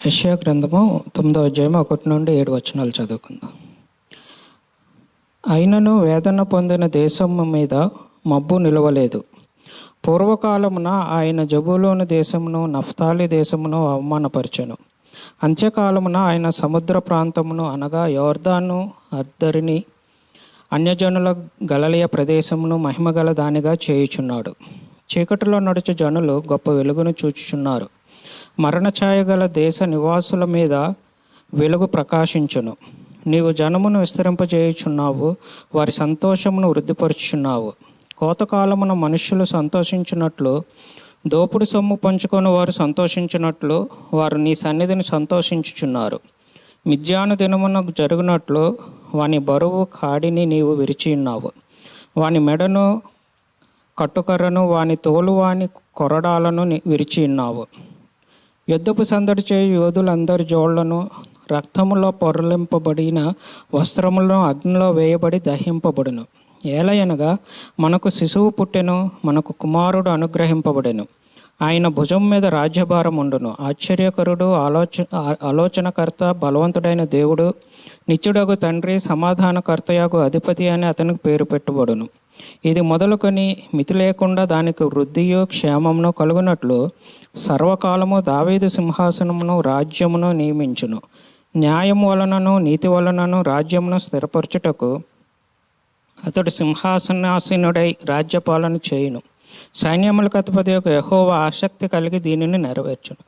యెషయా గ్రంథము 9వ అధ్యాయం 1 నుండి 7 వచనాలు చదువుకుందాం. అయినను వేదన పొందిన దేశము మీద మబ్బు నిలవలేదు. పూర్వకాలమున ఆయన జబూలూను దేశమును నఫ్తాలి దేశమును అవమానపరచెను. అంత్యకాలమున ఆయన సముద్ర ప్రాంతమును అనగా యోర్దాను అద్దరిని అన్యజనుల గలలియ ప్రదేశమును మహిమగల దానిగా చేయుచున్నాడు. చీకటిలో నడుచు జనులు గొప్ప వెలుగును చూచుచున్నారు. మరణఛాయ గల దేశ నివాసుల మీద వెలుగు ప్రకాశించును. నీవు జనమును విస్తరింపజేయుచున్నావు, వారి సంతోషమును వృద్ధిపరుచుచున్నావు. కోతకాలమున మనుష్యులు సంతోషించినట్లు, దోపుడు సొమ్ము పంచుకొని వారు సంతోషించినట్లు వారు నీ సన్నిధిని సంతోషించుచున్నారు. మిద్యాను దినమున జరుగునట్లు వాని బరువు కాడిని నీవు విరిచియున్నావు. వాని మెడను కట్టుకర్రను వాని తోలు వాని కొరడాలను విరిచియున్నావు. యుద్ధపు సందడి చేయు యోధులందరి జోళ్లను రక్తములో పొరలింపబడిన వస్త్రములను అగ్నిలో వేయబడి దహింపబడును. ఏలయనగా మనకు శిశువు పుట్టెను, మనకు కుమారుడు అనుగ్రహింపబడెను. ఆయన భుజం మీద రాజ్యభారం ఉండును. ఆశ్చర్యకరుడు, ఆలోచనకర్త, బలవంతుడైన దేవుడు, నిత్యుడగు తండ్రి, సమాధానకర్తయగు అధిపతి అని అతనికి పేరు పెట్టబడును. ఇది మొదలుకొని మితి లేకుండా దానికి వృద్ధియు క్షేమమును కలుగునట్లు సర్వకాలము దావీదు సింహాసనమును రాజ్యమును నియమించును. న్యాయము వలనను నీతి వలనను రాజ్యమును స్థిరపరచుటకు అతడు సింహాసనాసీనుడై రాజ్యపాలన చేయును. సైన్యములకు అధిపతి యెహోవా ఆసక్తి కలిగి దీనిని నెరవేర్చును.